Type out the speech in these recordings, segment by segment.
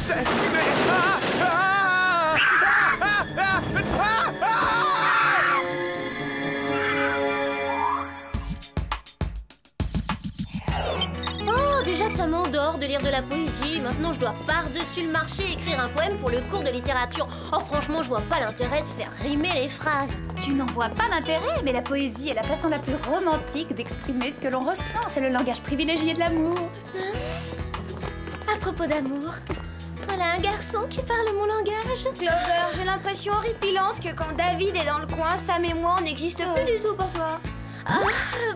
c'est... Oh, déjà que ça m'endort de lire de la poésie. Maintenant, je dois par-dessus le marché écrire un poème pour le cours de littérature. Oh, franchement, je vois pas l'intérêt de faire rimer les phrases. Tu n'en vois pas l'intérêt, mais la poésie est la façon la plus romantique d'exprimer ce que l'on ressent. C'est le langage privilégié de l'amour. À propos d'amour, voilà un garçon qui parle mon langage. Clover, j'ai l'impression horripilante que quand David est dans le coin, Sam et moi, on n'existe plus du tout pour toi. Ah,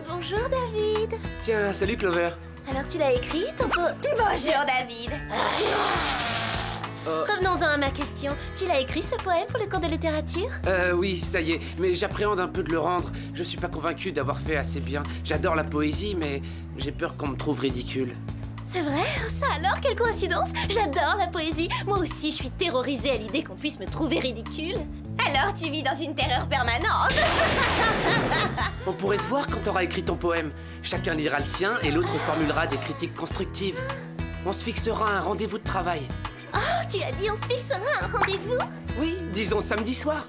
bonjour David. Tiens, salut Clover. Alors tu l'as écrit ton Bonjour David. Revenons-en à ma question. Tu l'as écrit ce poème pour le cours de littérature? Oui, ça y est, mais j'appréhende un peu de le rendre. Je suis pas convaincu d'avoir fait assez bien. J'adore la poésie, mais j'ai peur qu'on me trouve ridicule. C'est vrai? Ça alors, quelle coïncidence! J'adore la poésie. Moi aussi, je suis terrorisée à l'idée qu'on puisse me trouver ridicule. Alors tu vis dans une terreur permanente. On pourrait se voir quand t'auras écrit ton poème. Chacun lira le sien et l'autre formulera des critiques constructives. On se fixera un rendez-vous de travail. Oh, tu as dit on se fixera un rendez-vous? Oui, disons samedi soir.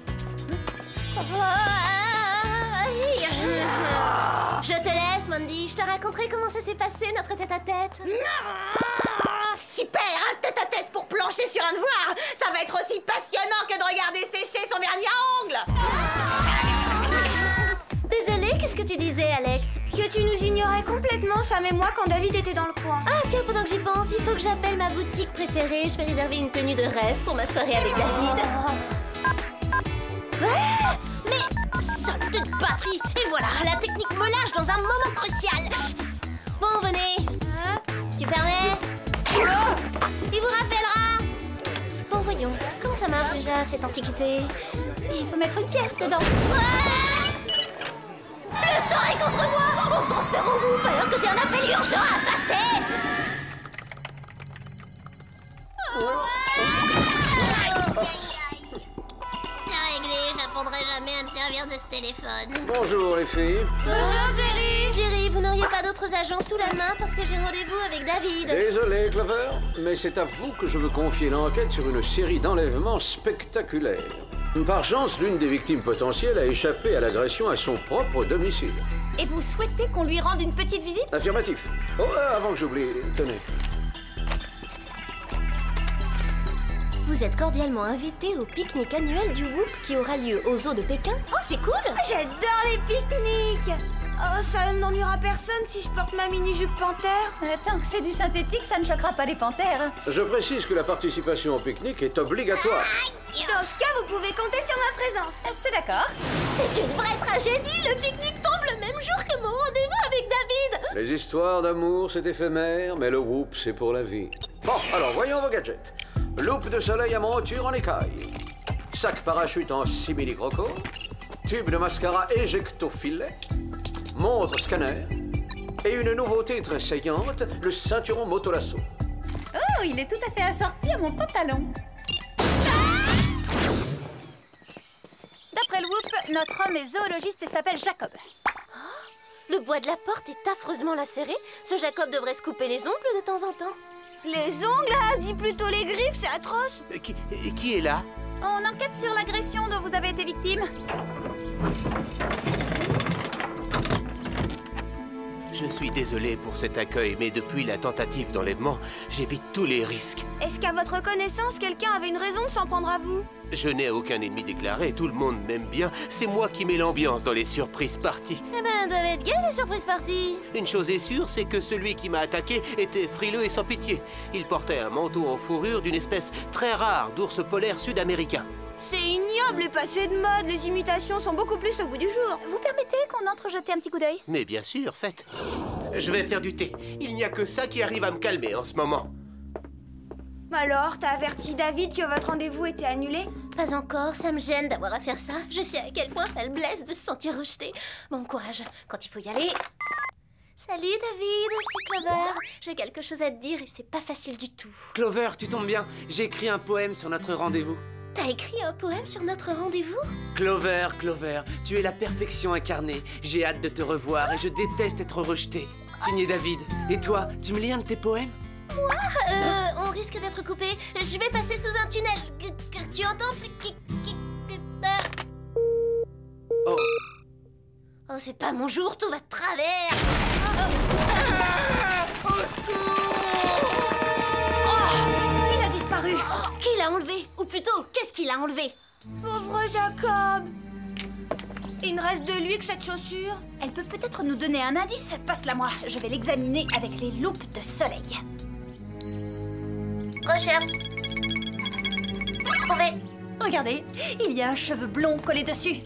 Je te laisse, Mandy. Je te raconterai comment ça s'est passé, notre tête-à-tête. Super, un tête-à-tête pour plancher sur un devoir. Ça va être aussi passionnant que de regarder sécher son vernis à ongles. Désolée, qu'est-ce que tu disais, Alex? Que tu nous ignorais complètement, Sam et moi, quand David était dans le coin. Ah tiens, pendant que j'y pense, il faut que j'appelle ma boutique préférée. Je vais réserver une tenue de rêve pour ma soirée avec David. Ah, mais saleté de batterie. Et voilà, la technique me lâche dans un moment crucial. Bon, venez. Tu permets? Il vous rappellera. Bon, voyons, comment ça marche déjà, cette antiquité? Il faut mettre une pièce dedans. Le sang est contre moi. On transfère au groupe alors que j'ai un appel urgent à passer. C'est réglé, j'apprendrai jamais à me servir de ce téléphone. Bonjour les filles. Bonjour Jerry. Jerry, vous n'auriez pas d'autres agents sous la main parce que j'ai rendez-vous avec David. Désolé Clover, mais c'est à vous que je veux confier l'enquête sur une série d'enlèvements spectaculaires. Par chance, l'une des victimes potentielles a échappé à l'agression à son propre domicile. Et vous souhaitez qu'on lui rende une petite visite? Affirmatif. Oh, avant que j'oublie, tenez. Vous êtes cordialement invité au pique-nique annuel du Whoop qui aura lieu aux Zoo de Pékin. Oh, c'est cool! J'adore les pique-niques. Oh, ça n'ennuiera personne si je porte ma mini-jupe panthère. Tant que c'est du synthétique, ça ne choquera pas les panthères. Je précise que la participation au pique-nique est obligatoire. Dans ce cas, vous pouvez compter sur ma présence. C'est d'accord. C'est une vraie tragédie! Le pique-nique tombe le même jour que mon rendez-vous avec David! Les histoires d'amour, c'est éphémère, mais le whoop, c'est pour la vie. Bon, alors voyons vos gadgets. Loupe de soleil à monture en écaille. Sac parachute en simili-croco. Tube de mascara éjecto-filet. Montre scanner. Et une nouveauté très saillante, le ceinturon motolasso. Oh, il est tout à fait assorti à mon pantalon. D'après le Whoop, notre homme est zoologiste et s'appelle Jacob. Le bois de la porte est affreusement lacéré. Ce Jacob devrait se couper les ongles de temps en temps. Les ongles, dis plutôt les griffes, c'est atroce. Qui est là? On enquête sur l'agression dont vous avez été victime. Je suis désolé pour cet accueil, mais depuis la tentative d'enlèvement, j'évite tous les risques. Est-ce qu'à votre connaissance, quelqu'un avait une raison de s'en prendre à vous? Je n'ai aucun ennemi déclaré, tout le monde m'aime bien. C'est moi qui mets l'ambiance dans les surprises parties. Eh ben, doivent être gay les surprises parties. Une chose est sûre, c'est que celui qui m'a attaqué était frileux et sans pitié. Il portait un manteau en fourrure d'une espèce très rare d'ours polaire sud-américain. C'est ignoble et passé de mode. Les imitations sont beaucoup plus au goût du jour. Vous permettez qu'on entre jeter un petit coup d'œil? Mais bien sûr, faites. Je vais faire du thé. Il n'y a que ça qui arrive à me calmer en ce moment. Alors, t'as averti David que votre rendez-vous était annulé? Pas encore, ça me gêne d'avoir à faire ça. Je sais à quel point ça le blesse de se sentir rejeté. Bon courage, quand il faut y aller. Salut David, c'est Clover. J'ai quelque chose à te dire et c'est pas facile du tout. Clover, tu tombes bien. J'ai écrit un poème sur notre rendez-vous. T'as écrit un poème sur notre rendez-vous? Clover, Clover, tu es la perfection incarnée. J'ai hâte de te revoir et je déteste être rejeté. Signé David. Et toi, tu me lis un de tes poèmes? On risque d'être coupé. Je vais passer sous un tunnel. Tu entends? Oh. Oh, c'est pas mon jour, tout va de travers. Il a disparu. Qui l'a enlevé? Ou plutôt, qu'est-ce qu'il a enlevé? Pauvre Jacob. Il ne reste de lui que cette chaussure. Elle peut peut-être nous donner un indice. Passe-la moi. Je vais l'examiner avec les loupes de soleil. Recherche. Trouvé. Regardez, il y a un cheveu blond collé dessus.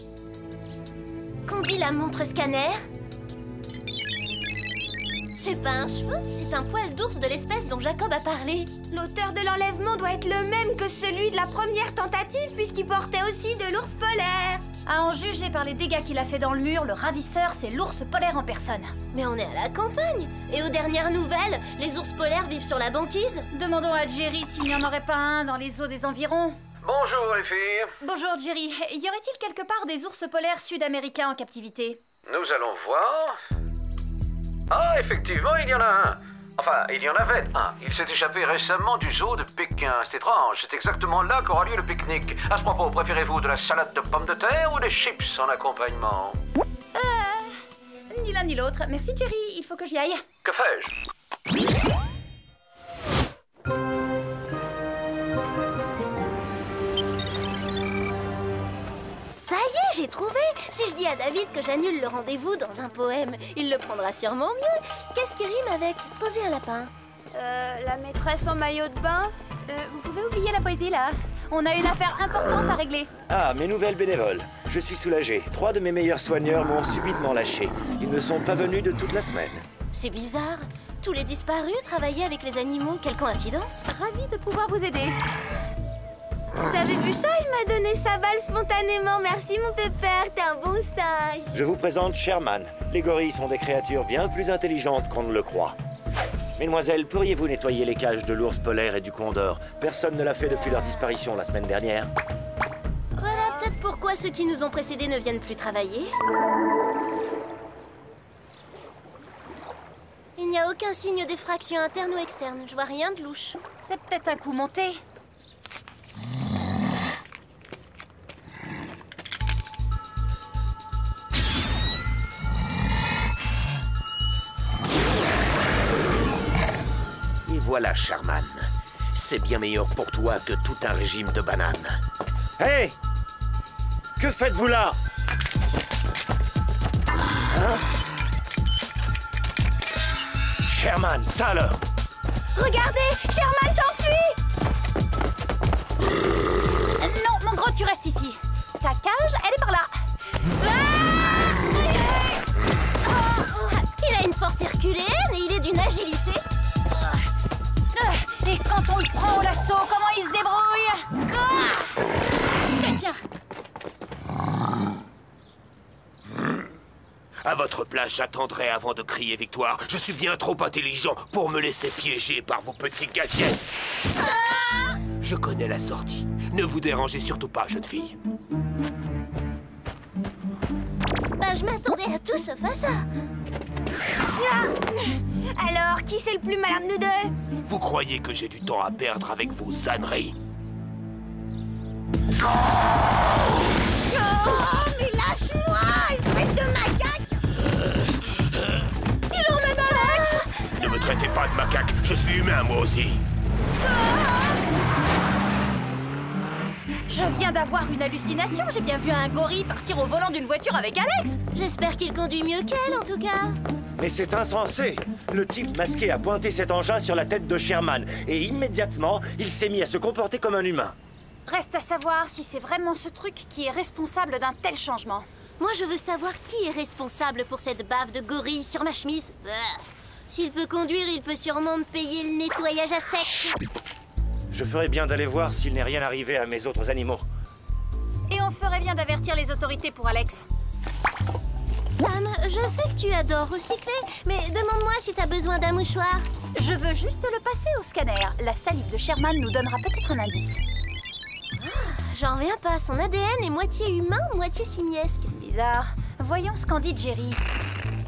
Qu'on dit la montre scanner? C'est pas un cheveu, c'est un poil d'ours de l'espèce dont Jacob a parlé. L'auteur de l'enlèvement doit être le même que celui de la première tentative puisqu'il portait aussi de l'ours polaire. À en juger par les dégâts qu'il a fait dans le mur, le ravisseur, c'est l'ours polaire en personne. Mais on est à la campagne. Et aux dernières nouvelles, les ours polaires vivent sur la banquise. Demandons à Jerry s'il n'y en aurait pas un dans les eaux des environs. Bonjour les filles. Bonjour Jerry, y aurait-il quelque part des ours polaires sud-américains en captivité? Nous allons voir. Ah, effectivement, il y en a un. Enfin, il y en avait un. Il s'est échappé récemment du zoo de Pékin. C'est étrange, c'est exactement là qu'aura lieu le pique-nique. À ce propos, préférez-vous de la salade de pommes de terre ou des chips en accompagnement? Ni l'un ni l'autre. Merci Jerry, il faut que j'y aille. Que fais-je? Ça y est, j'ai trouvé. Si je dis à David que j'annule le rendez-vous dans un poème, il le prendra sûrement mieux. Qu'est-ce qui rime avec poser un lapin? La maîtresse en maillot de bain. Vous pouvez oublier la poésie là. On a une affaire importante à régler. Ah, mes nouvelles bénévoles. Je suis soulagé. 3 de mes meilleurs soigneurs m'ont subitement lâché. Ils ne sont pas venus de toute la semaine. C'est bizarre. Tous les disparus travaillaient avec les animaux. Quelle coïncidence. Ravie de pouvoir vous aider. Vous avez vu ça? Il m'a donné sa balle spontanément. Merci mon pépère, t'es un bon sage. Je vous présente Sherman. Les gorilles sont des créatures bien plus intelligentes qu'on ne le croit. Mesdemoiselles, pourriez-vous nettoyer les cages de l'ours polaire et du condor? Personne ne l'a fait depuis leur disparition la semaine dernière. Voilà peut-être pourquoi ceux qui nous ont précédés ne viennent plus travailler. Il n'y a aucun signe d'effraction interne ou externe. Je vois rien de louche. C'est peut-être un coup monté. Et voilà, Sherman. C'est bien meilleur pour toi que tout un régime de bananes. Hé! Que faites-vous là? Hein? Sherman, ça alors? Regardez, Sherman s'enfuit. Non, mon gros, tu restes ici. Ta cage, elle est par là. Il a une force herculéenne et il est d'une agilité. Et quand on le prend au lasso, comment il se débrouille? Tiens. À votre place, j'attendrai avant de crier victoire. Je suis bien trop intelligent pour me laisser piéger par vos petits gadgets. Je connais la sortie. Ne vous dérangez surtout pas, jeune fille. Bah, je m'attendais à tout sauf à ça. Alors, qui c'est le plus malin de nous deux? Vous croyez que j'ai du temps à perdre avec vos âneries? Oh, mais lâche-moi, espèce de macaque! Il emmène Alex! Ne me traitez pas de macaque, je suis humain moi aussi. Je viens d'avoir une hallucination. J'ai bien vu un gorille partir au volant d'une voiture avec Alex. J'espère qu'il conduit mieux qu'elle, en tout cas. Mais c'est insensé! Le type masqué a pointé cet engin sur la tête de Sherman et immédiatement, il s'est mis à se comporter comme un humain. Reste à savoir si c'est vraiment ce truc qui est responsable d'un tel changement. Moi, je veux savoir qui est responsable pour cette bave de gorille sur ma chemise. S'il peut conduire, il peut sûrement me payer le nettoyage à sec. Je ferais bien d'aller voir s'il n'est rien arrivé à mes autres animaux. Et on ferait bien d'avertir les autorités pour Alex. Sam, je sais que tu adores recycler, mais demande-moi si t'as besoin d'un mouchoir. Je veux juste le passer au scanner. La salive de Sherman nous donnera peut-être un indice. J'en reviens pas, son ADN est moitié humain, moitié simiesque. Bizarre. Voyons ce qu'en dit Jerry.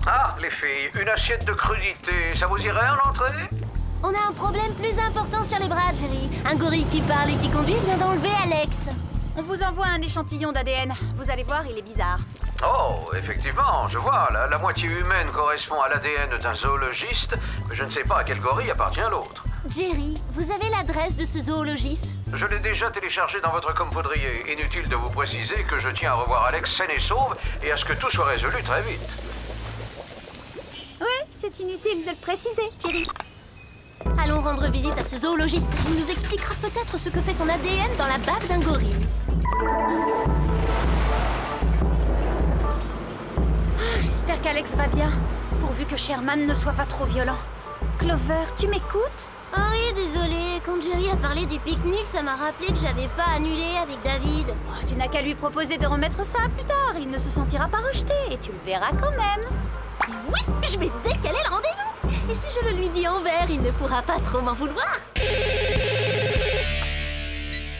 Ah, les filles, une assiette de crudité, ça vous irait en entrée? On a un problème plus important sur les bras, Jerry. Un gorille qui parle et qui conduit vient d'enlever Alex. On vous envoie un échantillon d'ADN. Vous allez voir, il est bizarre. Oh, effectivement, je vois. La moitié humaine correspond à l'ADN d'un zoologiste, mais je ne sais pas à quel gorille appartient l'autre. Jerry, vous avez l'adresse de ce zoologiste? Je l'ai déjà téléchargé dans votre compoudrier. Inutile de vous préciser que je tiens à revoir Alex sain et sauve et à ce que tout soit résolu très vite. Ouais, c'est inutile de le préciser, Jerry. Allons rendre visite à ce zoologiste. Il nous expliquera peut-être ce que fait son ADN dans la bave d'un gorille. J'espère qu'Alex va bien, pourvu que Sherman ne soit pas trop violent. Clover, tu m'écoutes? Oh oui, désolée. Quand Jerry a parlé du pique-nique, ça m'a rappelé que j'avais pas annulé avec David. Oh, tu n'as qu'à lui proposer de remettre ça plus tard. Il ne se sentira pas rejeté et tu le verras quand même. Oui, je vais décaler le rendez-vous. Et si je le lui dis en vert, il ne pourra pas trop m'en vouloir.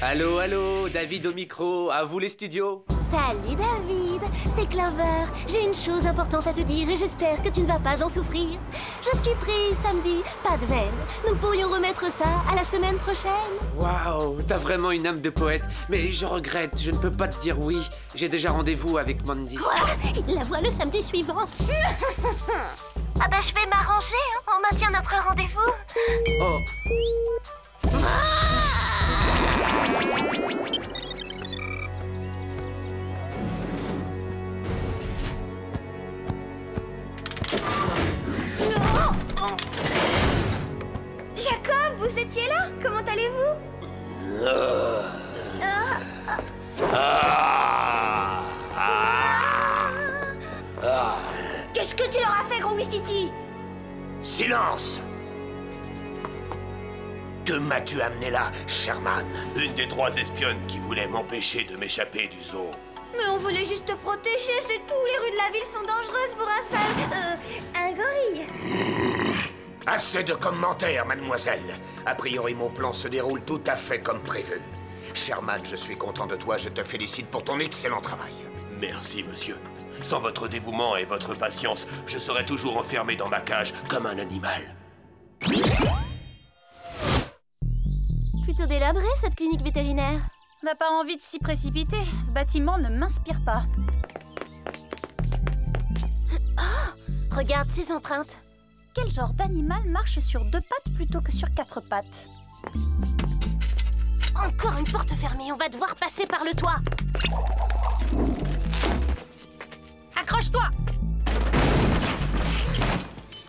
Allô, allô, David au micro, à vous les studios. Salut David, c'est Clover. J'ai une chose importante à te dire et j'espère que tu ne vas pas en souffrir. Je suis prise samedi, pas de veine. Nous pourrions remettre ça à la semaine prochaine. Waouh, t'as vraiment une âme de poète. Mais je regrette, je ne peux pas te dire oui. J'ai déjà rendez-vous avec Mandy. Quoi? Il la voit le samedi suivant. Ah bah je vais m'arranger, hein. On maintient notre rendez-vous. Oh. Jacob, vous étiez là? Comment allez-vous? Qu'est-ce que tu leur as fait, Gros City? Silence! Que m'as-tu amené là, Sherman? Une des 3 espionnes qui voulait m'empêcher de m'échapper du zoo. Mais on voulait juste te protéger, c'est tout. Les rues de la ville sont dangereuses pour un sale... un gorille. Assez de commentaires, mademoiselle. A priori, mon plan se déroule tout à fait comme prévu. Sherman, je suis content de toi, je te félicite pour ton excellent travail. Merci, monsieur. Sans votre dévouement et votre patience, je serais toujours enfermé dans ma cage comme un animal. Plutôt délabré, cette clinique vétérinaire. On n'a pas envie de s'y précipiter. Ce bâtiment ne m'inspire pas. Oh, regarde ces empreintes. Quel genre d'animal marche sur 2 pattes plutôt que sur 4 pattes? Encore une porte fermée, on va devoir passer par le toit. Accroche-toi!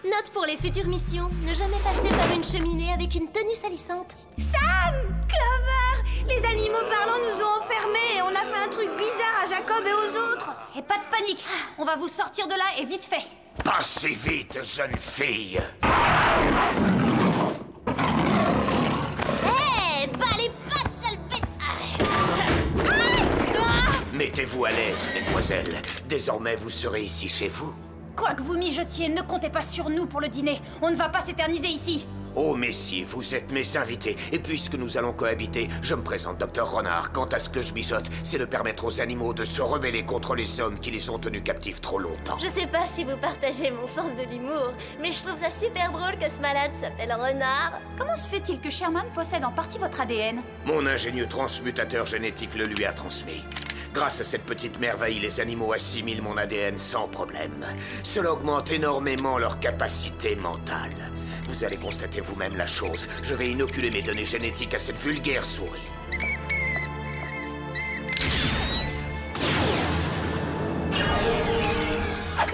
Note pour les futures missions, ne jamais passer par une cheminée avec une tenue salissante. Sam! Clover! Les animaux parlants nous ont enfermés et on a fait un truc bizarre à Jacob et aux autres. Et pas de panique, on va vous sortir de là et vite fait. Pas si vite, jeune fille. Hé, bas les pattes, sale bête! Mettez-vous à l'aise, mesdemoiselles. Désormais, vous serez ici chez vous. Quoi que vous mijotiez, ne comptez pas sur nous pour le dîner. On ne va pas s'éterniser ici. Oh, messieurs, vous êtes mes invités. Et puisque nous allons cohabiter, je me présente Dr. Renard. Quant à ce que je mijote, c'est de permettre aux animaux de se rebeller contre les hommes qui les ont tenus captifs trop longtemps. Je sais pas si vous partagez mon sens de l'humour, mais je trouve ça super drôle que ce malade s'appelle Renard. Comment se fait-il que Sherman possède en partie votre ADN? Mon ingénieux transmutateur génétique le lui a transmis. Grâce à cette petite merveille, les animaux assimilent mon ADN sans problème. Cela augmente énormément leur capacité mentale. Vous allez constater vous-même la chose. Je vais inoculer mes données génétiques à cette vulgaire souris.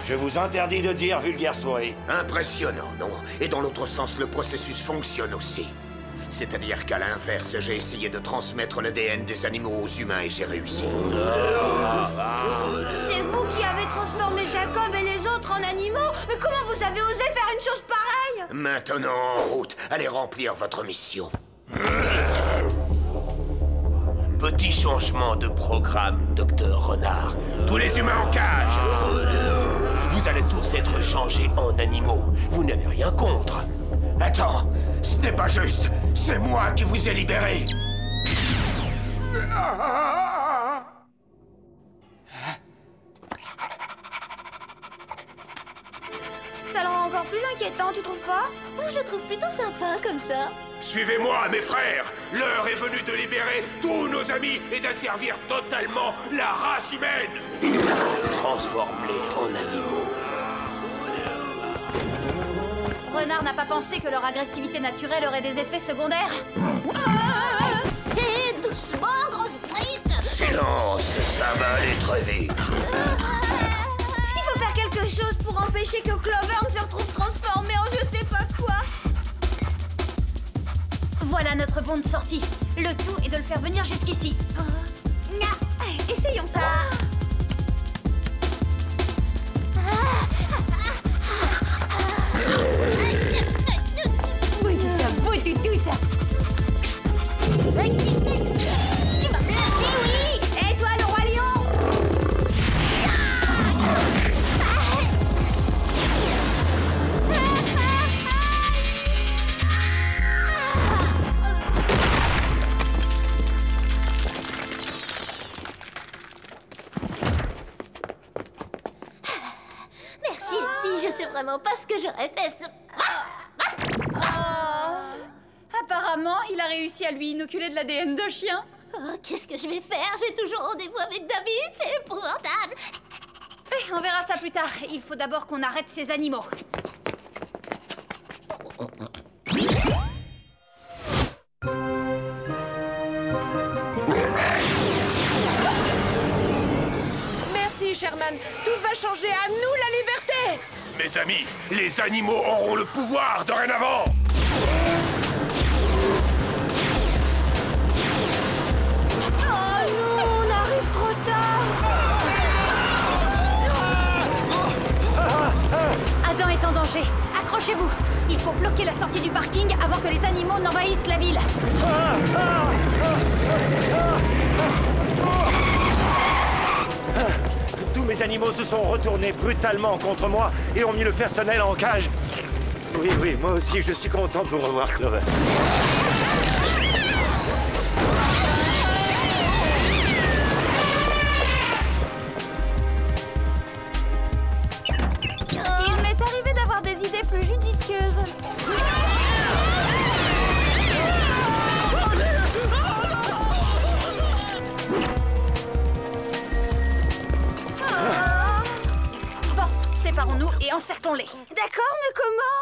Je vous interdis de dire vulgaire souris. Impressionnant, non? Et dans l'autre sens, le processus fonctionne aussi. C'est-à-dire qu'à l'inverse, j'ai essayé de transmettre l'ADN des animaux aux humains et j'ai réussi. C'est vous qui avez transformé Jacob et les autres en animaux? Mais comment vous avez osé faire une chose pareille? Maintenant, en route, allez remplir votre mission. Petit changement de programme, Docteur Renard. Tous les humains en cage. Vous allez tous être changés en animaux. Vous n'avez rien contre. Attends, ce n'est pas juste. C'est moi qui vous ai libérés. Ça le rend encore plus inquiétant, tu trouves pas? pas? Moi, je le trouve plutôt sympa comme ça. Suivez-moi, mes frères. L'heure est venue de libérer tous nos amis et d'asservir totalement la race humaine. Transforme-les en animaux. Renard n'a pas pensé que leur agressivité naturelle aurait des effets secondaires. Hé, doucement, grosse brite! Silence, ça va aller très vite. Il faut faire quelque chose pour empêcher que Clover ne se retrouve transformé en je sais pas quoi. Voilà notre bonne sortie. Le tout est de le faire venir jusqu'ici. Essayons ça. Tu vas me lâcher, oui! Et toi, le roi lion? Merci, les filles, je sais vraiment pas ce que j'aurais fait. Apparemment, il a réussi à lui inoculer de l'ADN de chien. Oh, qu'est-ce que je vais faire? J'ai toujours rendez-vous avec David, c'est épouvantable. On verra ça plus tard. Il faut d'abord qu'on arrête ces animaux. Merci, Sherman. Tout va changer. À nous la liberté! Mes amis, les animaux auront le pouvoir dorénavant. Oh non, on arrive trop tard. Adam est en danger. Accrochez-vous. Il faut bloquer la sortie du parking avant que les animaux n'envahissent la ville. Tous mes animaux se sont retournés brutalement contre moi et ont mis le personnel en cage. Oui, moi aussi, je suis content de vous revoir, Clover. Il m'est arrivé d'avoir des idées plus judicieuses. Bon, séparons-nous et encerclons-les. D'accord, mais comment?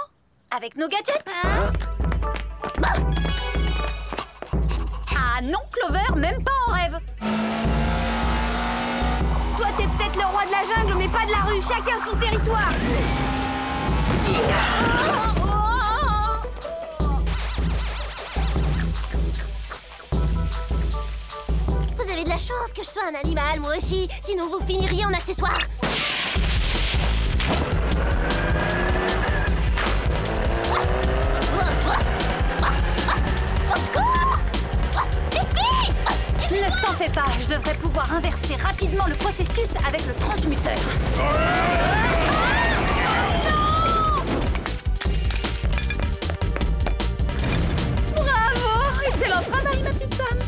Avec nos gadgets. Ah non, Clover, même pas en rêve. Toi, t'es peut-être le roi de la jungle, mais pas de la rue. Chacun son territoire. Vous avez de la chance que je sois un animal, moi aussi. Sinon, vous finiriez en accessoire. Au secours! Les filles! Ne t'en fais pas, je devrais pouvoir inverser rapidement le processus avec le transmuteur. Bravo! Excellent travail, ma petite Sam.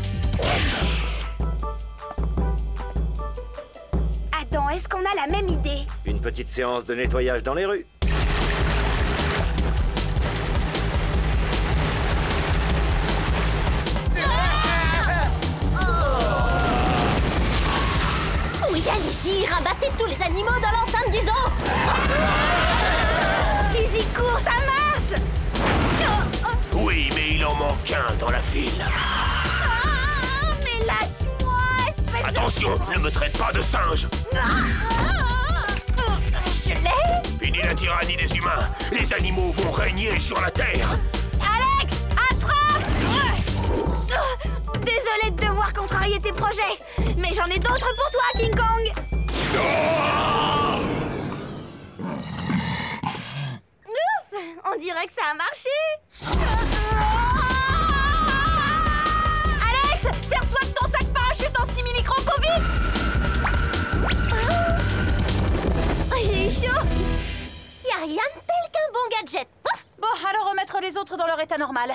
Attends, est-ce qu'on a la même idée? Une petite séance de nettoyage dans les rues. Oui, allez-y, rabattez tous les animaux dans l'enceinte du zoo! Ils y courent, ça marche! Oui, mais il en manque un dans la file. Mais lâche-moi, espèce Attention, ne me traite pas de singe. Je l'ai. Fini la tyrannie des humains. Les animaux vont régner sur la Terre. Alex, attrape! Désolée de devoir contrarier tes projets, mais j'en ai d'autres pour toi, King Kong. Ouf, on dirait que ça a marché. Alex, sers-toi de ton sac parachute en simili-crocovite. J'ai eu chaud! Y a rien de tel qu'un bon gadget. Ouf! Bon, alors remettre les autres dans leur état normal.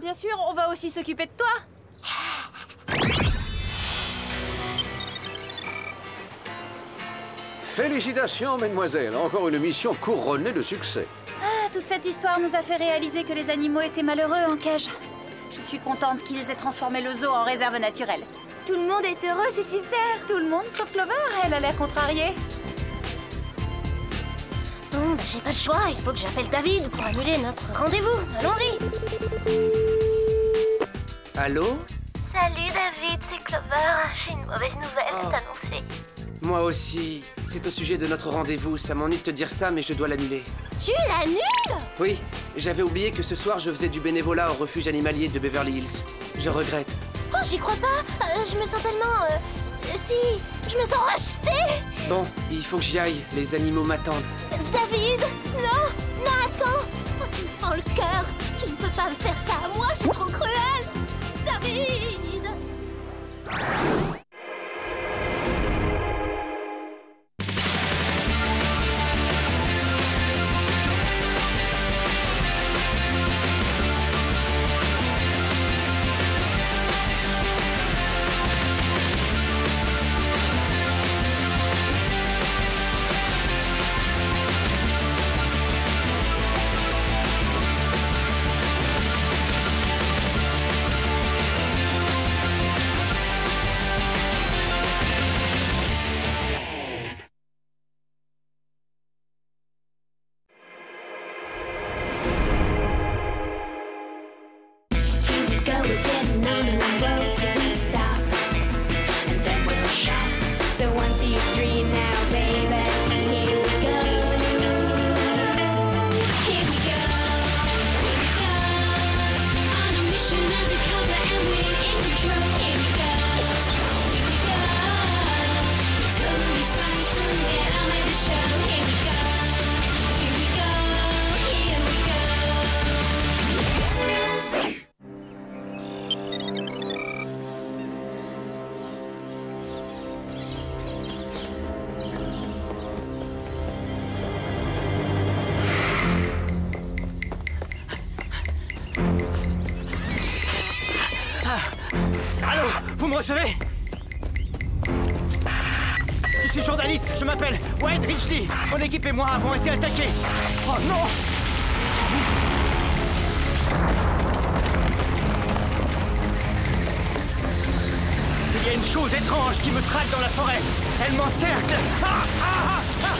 Bien sûr, on va aussi s'occuper de toi. Félicitations, mesdemoiselles. Encore une mission couronnée de succès. Ah, toute cette histoire nous a fait réaliser que les animaux étaient malheureux en cage. Je suis contente qu'ils aient transformé le zoo en réserve naturelle. Tout le monde est heureux, c'est super. Tout le monde sauf Clover, elle a l'air contrariée. Bon, bah, j'ai pas le choix, il faut que j'appelle David pour annuler notre rendez-vous. Allons-y. Allô? Salut David, c'est Clover. J'ai une mauvaise nouvelle à t'annoncer. Moi aussi. C'est au sujet de notre rendez-vous. Ça m'ennuie de te dire ça, mais je dois l'annuler. Tu l'annules? Oui, j'avais oublié que ce soir, je faisais du bénévolat au refuge animalier de Beverly Hills. Je regrette. Oh, j'y crois pas. Je me sens tellement... si, je me sens rejetée. Bon, il faut que j'y aille. Les animaux m'attendent. David, non, non, attends. Oh, tu me fends le cœur. Tu ne peux pas me faire ça à moi, c'est trop cruel. David. Allô, vous me recevez? Je suis journaliste, je m'appelle Wade Ridgely. Mon équipe et moi avons été attaqués. Oh non! Il y a une chose étrange qui me traque dans la forêt. Elle m'encercle. Ah, ah, ah, ah.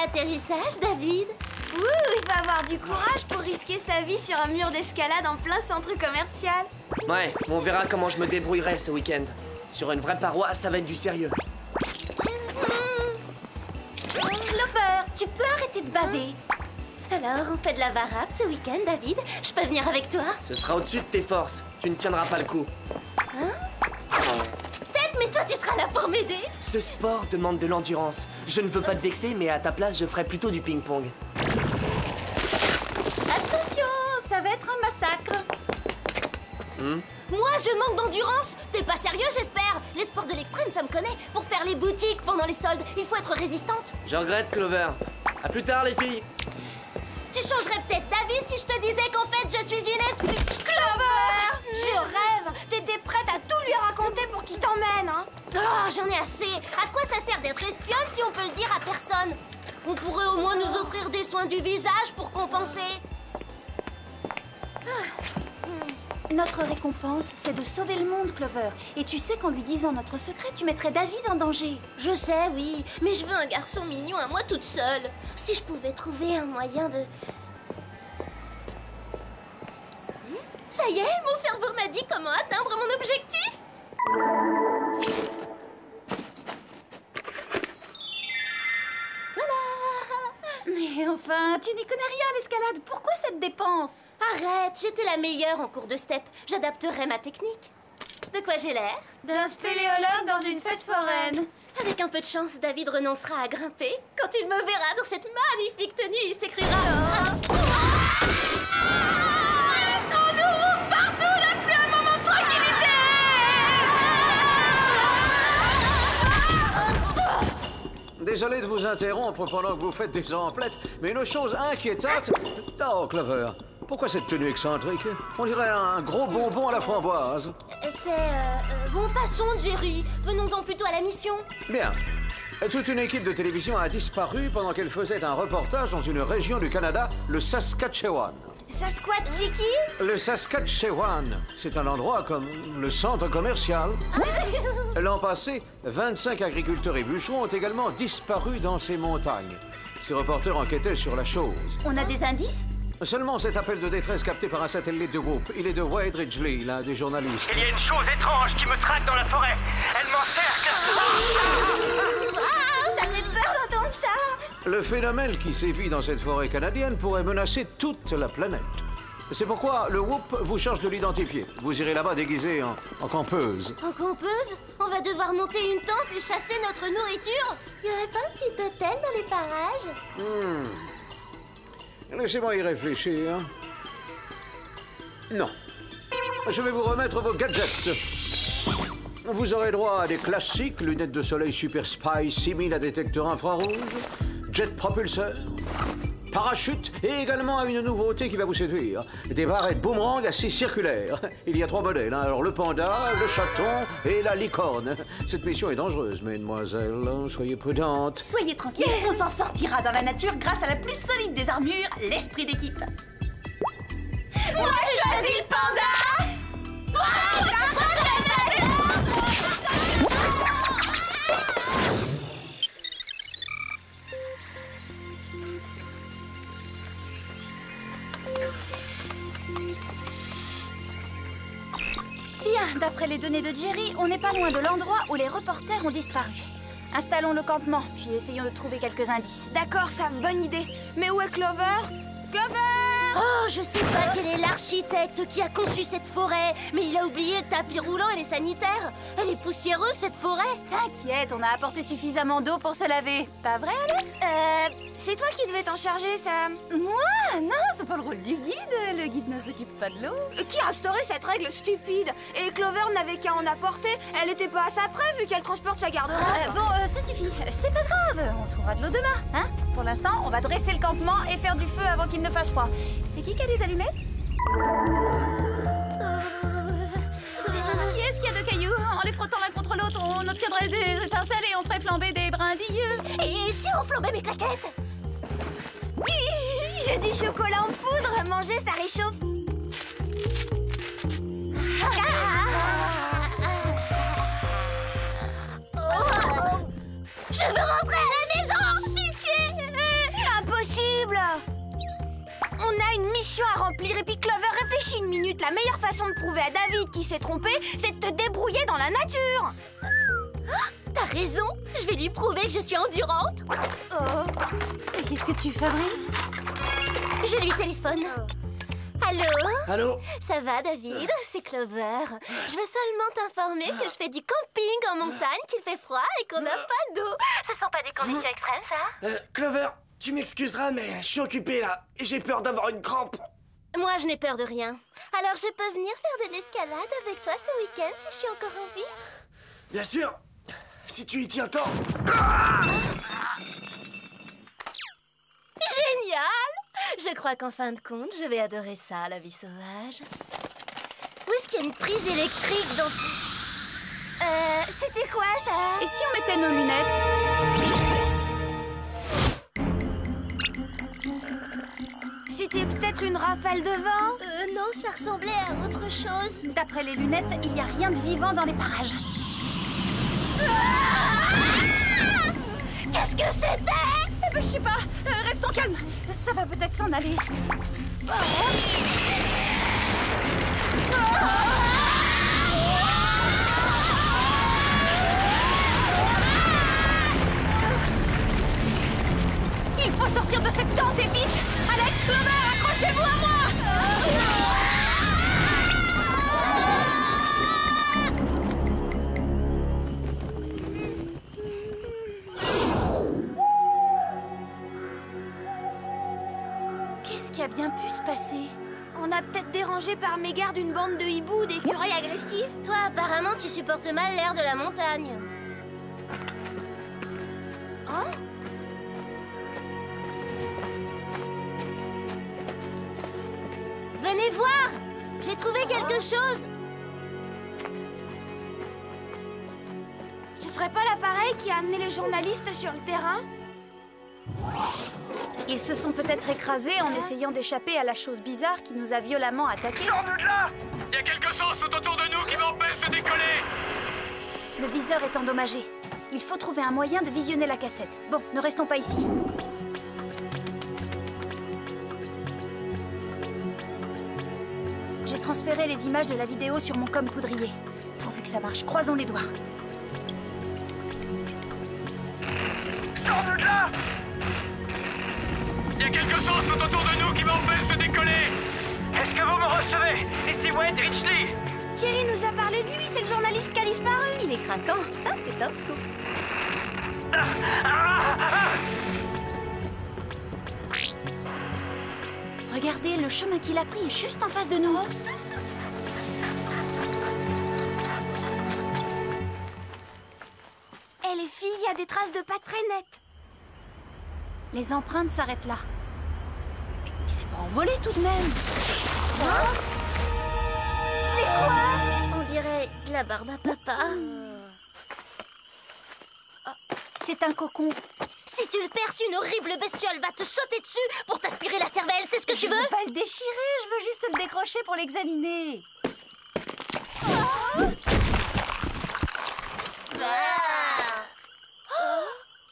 Atterrissage, David. Il va avoir du courage pour risquer sa vie sur un mur d'escalade en plein centre commercial. Ouais, on verra comment je me débrouillerai ce week-end. Sur une vraie paroi, ça va être du sérieux. Clover, tu peux arrêter de baver. Alors, on fait de la varap ce week-end, David? Je peux venir avec toi? Ce sera au-dessus de tes forces. Tu ne tiendras pas le coup. Hein? Peut-être, mais toi, tu seras là pour m'aider. Ce sport demande de l'endurance. Je ne veux pas te vexer, mais à ta place, je ferai plutôt du ping-pong. Attention, ça va être un massacre. Moi, je manque d'endurance. T'es pas sérieux, j'espère? Les sports de l'extrême, ça me connaît. Pour faire les boutiques pendant les soldes, il faut être résistante. Je regrette, Clover. À plus tard, les filles. Tu changerais peut-être d'avis si je te disais qu'en fait, je suis une espèce... Clover! Je rêve! T'étais prête à tout lui raconter pour qu'il t'emmène, hein? Oh, j'en ai assez. À quoi ça sert d'être espionne si on peut le dire à personne? On pourrait au moins nous offrir des soins du visage pour compenser. Notre récompense, c'est de sauver le monde, Clover. Et tu sais qu'en lui disant notre secret, tu mettrais David en danger. Je sais, oui, mais je veux un garçon mignon à moi toute seule. Si je pouvais trouver un moyen de... Ça y est, mon cerveau m'a dit comment atteindre mon objectif. Mais enfin, rien. Tu n'y connais rien à l'escalade. Pourquoi cette dépense? Arrête, j'étais la meilleure en cours de step. J'adapterai ma technique. De quoi j'ai l'air? D'un spéléologue dans une fête foraine. Avec un peu de chance, David renoncera à grimper. Quand il me verra dans cette magnifique tenue, il s'écriera... Partout, n'a plus un moment de tranquillité. Désolé de vous interrompre pendant que vous faites des emplettes, mais une chose inquiétante... Oh, Clover, pourquoi cette tenue excentrique? On dirait un gros bonbon à la framboise. Bon, passons, Jerry. Venons-en plutôt à la mission. Bien. Toute une équipe de télévision a disparu pendant qu'elle faisait un reportage dans une région du Canada, le Saskatchewan. Saskatchiki? Le Saskatchewan, c'est un endroit comme le centre commercial. L'an passé, 25 agriculteurs et bûcherons ont également disparu dans ces montagnes. Ces reporters enquêtaient sur la chose. On a des indices? Seulement cet appel de détresse capté par un satellite de Whoop. Il est de Wade Ridgely, l'un des journalistes. Il y a une chose étrange qui me traque dans la forêt. Elle m'encercle. Ça fait peur d'entendre ça. Le phénomène qui sévit dans cette forêt canadienne pourrait menacer toute la planète. C'est pourquoi le Whoop vous charge de l'identifier. Vous irez là-bas déguisé en campeuse. En campeuse? On va devoir monter une tente et chasser notre nourriture? Y aurait pas un petit hôtel dans les parages? Laissez-moi y réfléchir. Non. Je vais vous remettre vos gadgets. Vous aurez droit à des classiques, lunettes de soleil Super Spy 6000 à détecteur infrarouge, jet propulseur, parachute et également à une nouveauté qui va vous séduire. Des barrettes boomerang à scie circulaire. Il y a 3 modèles, hein. Alors le panda, le chaton et la licorne. Cette mission est dangereuse, mesdemoiselles. Soyez prudentes. Soyez tranquille, on s'en sortira dans la nature grâce à la plus solide des armures, l'esprit d'équipe. Moi, je choisis le panda. Bien, d'après les données de Jerry, on n'est pas loin de l'endroit où les reporters ont disparu. Installons le campement, puis essayons de trouver quelques indices. D'accord, Sam, bonne idée. Mais où est Clover? Clover! Oh, je sais pas quel est l'architecte qui a conçu cette forêt, mais il a oublié le tapis roulant et les sanitaires. Elle est poussiéreuse, cette forêt. T'inquiète, on a apporté suffisamment d'eau pour se laver. Pas vrai, Alex? C'est toi qui devais t'en charger, Sam. Moi? Non, c'est pas le rôle du guide. Le guide ne s'occupe pas de l'eau. Qui a instauré cette règle stupide? Et Clover n'avait qu'à en apporter. Elle était pas à sa près vu qu'elle transporte sa garde-robe. Bon, ça suffit. C'est pas grave. On trouvera de l'eau demain, hein? Pour l'instant, on va dresser le campement et faire du feu avant qu'il ne fasse froid. C'est qui a des allumettes? Qui est-ce qu'il y a de cailloux? En les frottant l'un contre l'autre, on obtiendrait des étincelles et on ferait flamber des brindilles. Et si on flambait mes claquettes? Je dis chocolat en poudre. Manger, ça réchauffe. Je veux rentrer à la maison! Pitié! Impossible! On a une mission à remplir et puis Clover, réfléchis une minute. La meilleure façon de prouver à David qu'il s'est trompé, c'est de te débrouiller dans la nature. T'as raison, je vais lui prouver que je suis endurante. Et qu'est-ce que tu fabriques? Je lui téléphone. Allô? Allô? Ça va, David? C'est Clover. Je veux seulement t'informer que je fais du camping en montagne, qu'il fait froid et qu'on n'a pas d'eau. Ce sont pas des conditions extrêmes, ça? Clover, tu m'excuseras, mais je suis occupé là et j'ai peur d'avoir une crampe. Moi, je n'ai peur de rien. Alors, je peux venir faire de l'escalade avec toi ce week-end si je suis encore en vie? Bien sûr, si tu y tiens tant. Génial! Je crois qu'en fin de compte, je vais adorer ça, la vie sauvage. Où est-ce qu'il y a une prise électrique dans ce... C'était quoi, ça? Et si on mettait nos lunettes? C'était peut-être une rafale de vent? Non, ça ressemblait à autre chose. D'après les lunettes, il n'y a rien de vivant dans les parages. Qu'est-ce que c'était? Eh ben, je sais pas. Restons calmes. Ça va peut-être s'en aller. Il faut sortir de cette tente et vite! Alex, Clover, accrochez-vous à moi! Qu'est-ce qui a bien pu se passer? On a peut-être dérangé par mégarde une bande de hiboux ou d'écureuils agressifs. Toi, apparemment, tu supportes mal l'air de la montagne. Oh? Venez voir! J'ai trouvé quelque chose! Ce serait pas l'appareil qui a amené les journalistes sur le terrain? Ils se sont peut-être écrasés en essayant d'échapper à la chose bizarre qui nous a violemment attaqués. Sors-nous de là! Il y a quelque chose tout autour de nous qui m'empêche de décoller! Le viseur est endommagé. Il faut trouver un moyen de visionner la cassette. Bon, ne restons pas ici. J'ai transféré les images de la vidéo sur mon com poudrier. Pourvu que ça marche, croisons les doigts. Sors-nous de là! Il y a quelque chose tout autour de nous qui m'empêche de décoller! Est-ce que vous me recevez? Ici Wade Ridgely! Jerry nous a parlé de lui, c'est le journaliste qui a disparu. Il est craquant, ça c'est un scoop. Regardez, le chemin qu'il a pris est juste en face de nous. Eh les filles, il y a des traces de pas très nettes. Les empreintes s'arrêtent là. Il s'est pas envolé tout de même. C'est quoi? On dirait de la barbe à papa. C'est un cocon. Si tu le perces, une horrible bestiole va te sauter dessus pour t'aspirer la cervelle, c'est ce que tu veux? Je veux pas le déchirer, je veux juste le décrocher pour l'examiner.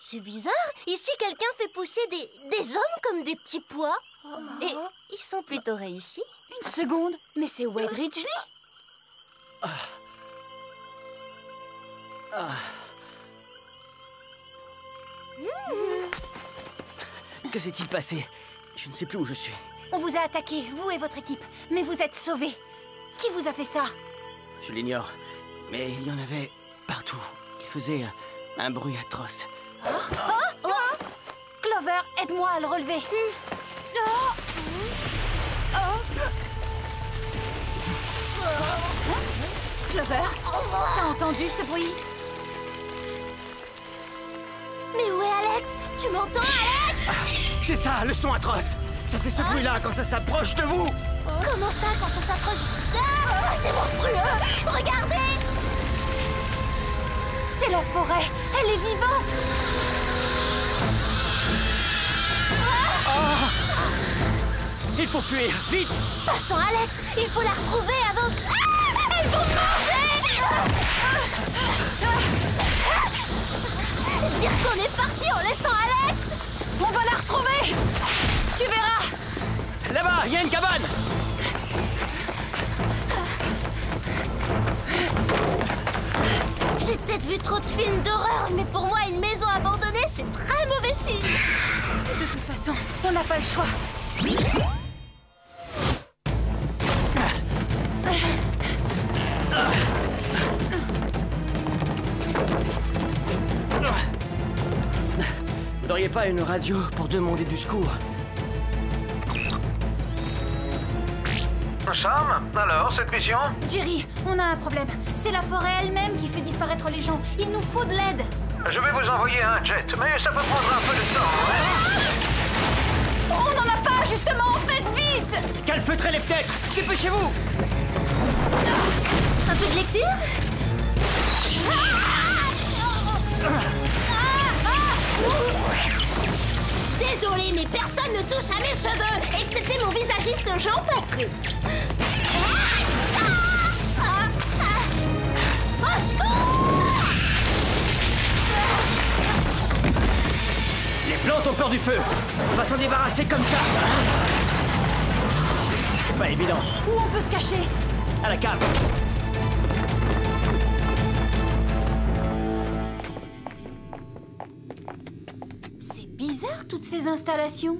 C'est bizarre. Ici, quelqu'un fait pousser des hommes comme des petits pois. Et ils sont plutôt réussis. Une seconde, mais c'est Wade Ridgely? Que s'est-il passé? Je ne sais plus où je suis. On vous a attaqué, vous et votre équipe, mais vous êtes sauvés. Qui vous a fait ça? Je l'ignore, mais il y en avait partout. Il faisait un bruit atroce. Clover, aide-moi à le relever. Clover, t'as entendu ce bruit? Mais où est Alex? Tu m'entends, Alex? C'est ça, le son atroce! Ça fait ce bruit-là quand ça s'approche de vous! Comment ça, quand on s'approche? Ah, c'est monstrueux! Regardez! C'est la forêt! Elle est vivante! Il faut fuir, vite! Passons, Alex! Il faut la retrouver avant... Ah! Elles vont me manger! Dire qu'on est parti en laissant Alex! On va la retrouver! Tu verras! Là-bas, il y a une cabane! J'ai peut-être vu trop de films d'horreur, mais pour moi, une maison abandonnée, c'est très mauvais signe. De toute façon, on n'a pas le choix. Vous n'auriez pas une radio pour demander du secours? Sam, alors, cette mission? Jerry, on a un problème. C'est la forêt elle-même qui fait disparaître les gens. Il nous faut de l'aide. Je vais vous envoyer un jet, mais ça peut prendre un peu de temps. On n'en a pas, justement. Faites vite! Calfeutrez les fenêtres! Dépêchez-vous! Un peu de lecture? Désolé, mais personne ne touche à mes cheveux, excepté mon visagiste Jean Patrick. Au secours! Les plantes ont peur du feu! On va s'en débarrasser comme ça! C'est pas évident. Où on peut se cacher? À la cave! C'est bizarre bizarre, toutes ces installations.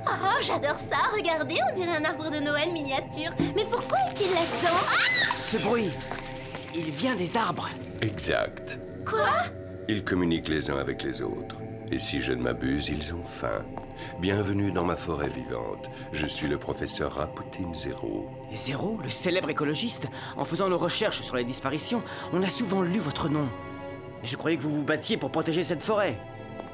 Oh, j'adore ça. Regardez, on dirait un arbre de Noël miniature. Mais pourquoi est-il là-dedans? Ce bruit, il vient des arbres. Exact. Quoi? Ils communiquent les uns avec les autres. Et si je ne m'abuse, ils ont faim. Bienvenue dans ma forêt vivante. Je suis le professeur Rapoutine Zéro. Zéro, le célèbre écologiste. En faisant nos recherches sur les disparitions, on a souvent lu votre nom. Je croyais que vous vous battiez pour protéger cette forêt.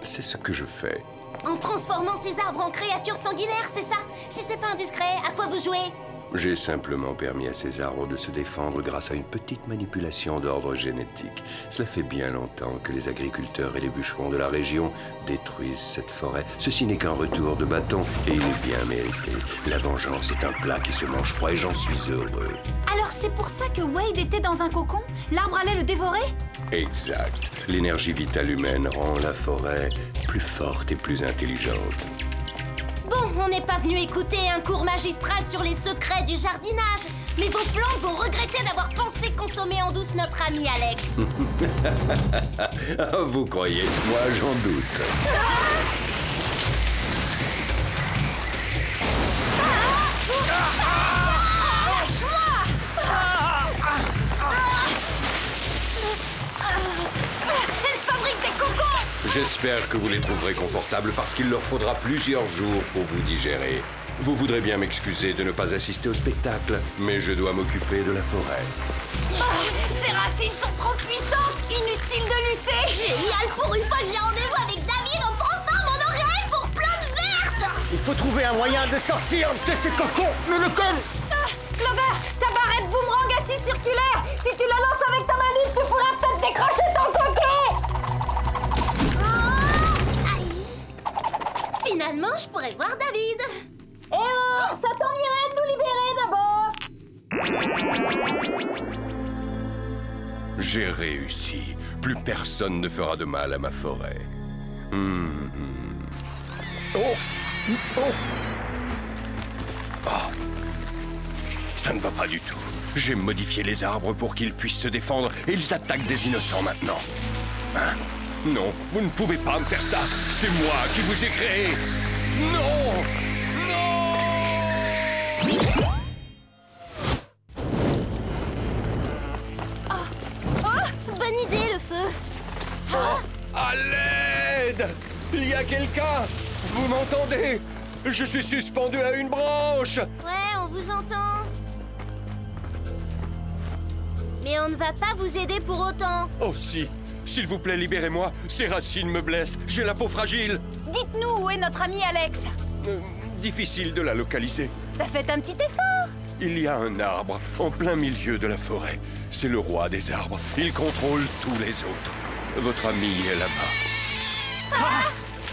C'est ce que je fais. En transformant ces arbres en créatures sanguinaires, c'est ça? Si c'est pas indiscret, à quoi vous jouez? J'ai simplement permis à ces arbres de se défendre grâce à une petite manipulation d'ordre génétique. Cela fait bien longtemps que les agriculteurs et les bûcherons de la région détruisent cette forêt. Ceci n'est qu'un retour de bâton et il est bien mérité. La vengeance est un plat qui se mange froid et j'en suis heureux. Alors c'est pour ça que Wade était dans un cocon? L'arbre allait le dévorer? Exact. L'énergie vitale humaine rend la forêt plus forte et plus intelligente. Bon, on n'est pas venu écouter un cours magistral sur les secrets du jardinage. Mais vos plantes vont regretter d'avoir pensé consommer en douce notre ami Alex. Vous croyez? Moi, j'en doute. Elle fabrique des cocons! J'espère que vous les trouverez confortables parce qu'il leur faudra plusieurs jours pour vous digérer. Vous voudrez bien m'excuser de ne pas assister au spectacle, mais je dois m'occuper de la forêt. Ces racines sont trop puissantes. Inutile de lutter. Génial! Pour une fois que j'ai rendez-vous avec David, on transforme mon oreille pour plantes vertes! Il faut trouver un moyen de sortir de ces cocons, mais lequel? Clover, ta barrette boomerang à scie circulaire! Si tu la lances avec ta manip, tu pourras peut-être décrocher ton cocon! Finalement, je pourrais voir David. Eh oh! Ça t'ennuierait de nous libérer d'abord? J'ai réussi. Plus personne ne fera de mal à ma forêt. Ça ne va pas du tout. J'ai modifié les arbres pour qu'ils puissent se défendre et ils attaquent des innocents maintenant. Hein? Non, vous ne pouvez pas me faire ça. C'est moi qui vous ai créé. Non! Bonne idée, le feu. À l'aide! Il y a quelqu'un! Vous m'entendez? Je suis suspendu à une branche! Ouais, on vous entend. Mais on ne va pas vous aider pour autant. Oh si! S'il vous plaît, libérez-moi. Ces racines me blessent. J'ai la peau fragile. Dites-nous où est notre ami Alex? Difficile de la localiser. Bah faites un petit effort. Il y a un arbre en plein milieu de la forêt. C'est le roi des arbres. Il contrôle tous les autres. Votre ami est là-bas.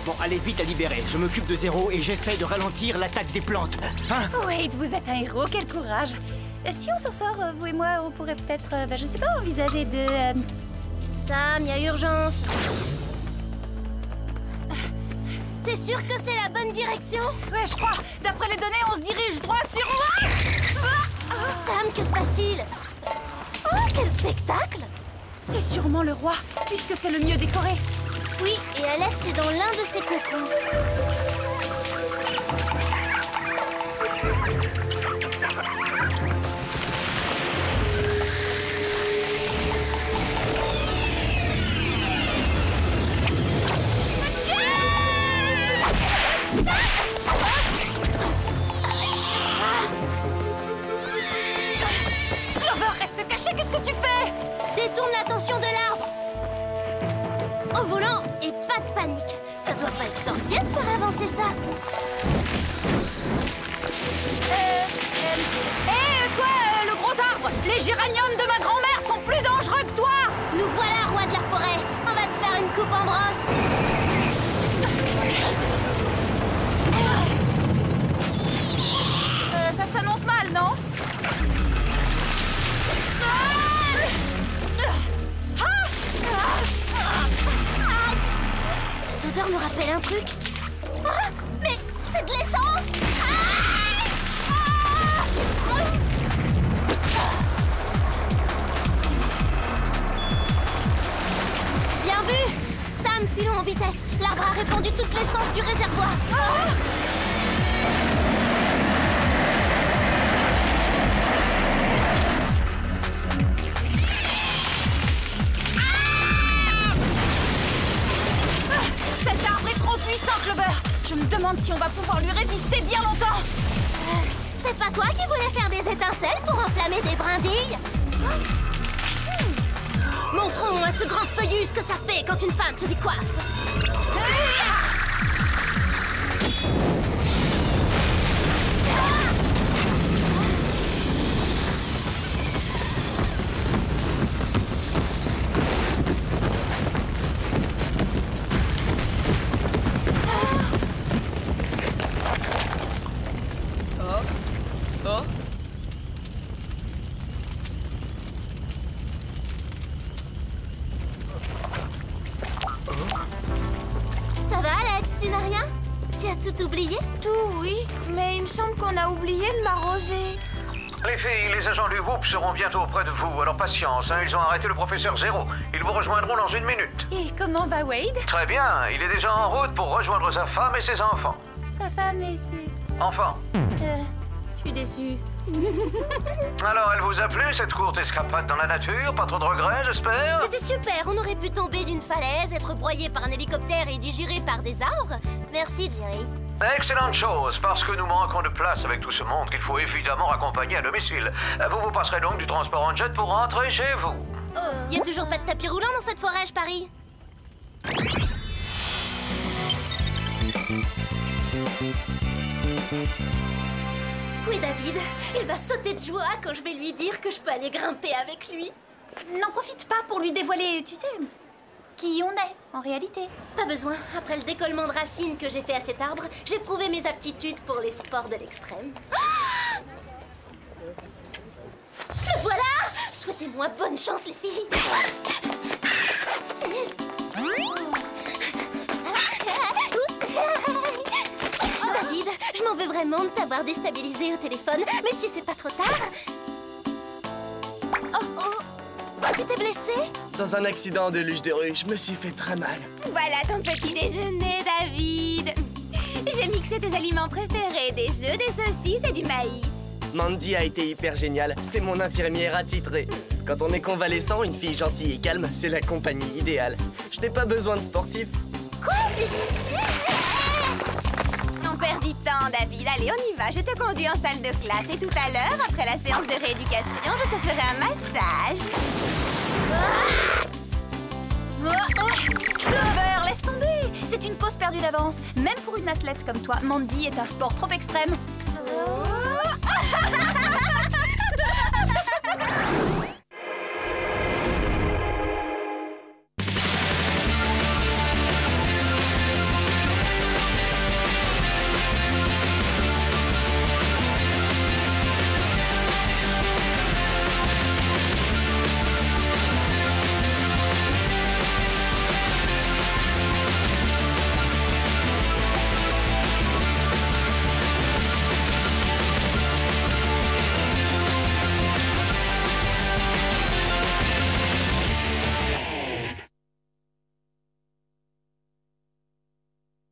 Bon, allez vite à libérer. Je m'occupe de Zéro et j'essaye de ralentir l'attaque des plantes. Hein? Wade, vous êtes un héros, quel courage. Si on s'en sort, vous et moi, on pourrait peut-être, je sais pas, envisager de... Sam, y a urgence. T'es sûr que c'est la bonne direction? Ouais, je crois. D'après les données, on se dirige droit sur... Sam, que se passe-t-il? Oh, quel spectacle! C'est sûrement le roi, puisque c'est le mieux décoré. Oui, et Alex est dans l'un de ses cocons. Clover, reste caché, qu'est-ce que tu fais? Détourne l'attention de l'arbre. Au volant et pas de panique. Ça doit pas être sorcier de faire avancer ça. Toi, le gros arbre, les géraniums de ma grand-mère sont plus dangereux que toi. Nous voilà, roi de la forêt. On va te faire une coupe en brosse. Ça s'annonce mal, non? Cette odeur me rappelle un truc. Ah, mais c'est de l'essence! Filons en vitesse. L'arbre a répandu toute l'essence du réservoir. Cet arbre est trop puissant, Clover. Je me demande si on va pouvoir lui résister bien longtemps. C'est pas toi qui voulais faire des étincelles pour enflammer des brindilles? Montrons à ce grand feuillu ce que ça fait quand une femme se décoiffe. Ça va, Alex? Tu n'as rien? Tu as tout oublié? Tout, oui. Mais il me semble qu'on a oublié de m'arroser. Les filles, les agents du Whoop seront bientôt auprès de vous, alors patience, hein, ils ont arrêté le professeur Zéro. Ils vous rejoindront dans 1 minute. Et comment va Wade? Très bien, il est déjà en route pour rejoindre sa femme et ses enfants. Sa femme et ses... Enfants. Je suis déçue. Alors, elle vous a plu, cette courte escapade dans la nature? Pas trop de regrets, j'espère? C'était super, on aurait pu tomber d'une falaise, être broyé par un hélicoptère et digéré par des arbres. Merci, Jerry. Excellente chose, parce que nous manquons de place avec tout ce monde qu'il faut évidemment raccompagner à domicile. Vous passerez donc du transport en jet pour rentrer chez vous. Y a toujours pas de tapis roulant dans cette forêt, je parie. Oui, David, il va sauter de joie quand je vais lui dire que je peux aller grimper avec lui. N'en profite pas pour lui dévoiler, tu sais, qui on est, en réalité. Pas besoin. Après le décollement de racines que j'ai fait à cet arbre, j'ai prouvé mes aptitudes pour les sports de l'extrême. Ah! Le voilà! Souhaitez-moi bonne chance, les filles. Oh, David, je m'en veux vraiment de t'avoir déstabilisé au téléphone, mais si c'est pas trop tard... Tu t'es blessé? Dans un accident de luge de rue, je me suis fait très mal. Voilà ton petit déjeuner, David. J'ai mixé tes aliments préférés, des œufs, des saucisses et du maïs. Mandy a été hyper géniale, c'est mon infirmière attitrée. Quand on est convalescent, une fille gentille et calme, c'est la compagnie idéale. Je n'ai pas besoin de sportif. Quoi? On perd du temps, David. Allez, on y va. Je te conduis en salle de classe et tout à l'heure, après la séance de rééducation, je te ferai un massage. Clover, laisse tomber. C'est une cause perdue d'avance. Même pour une athlète comme toi, Mandy est un sport trop extrême.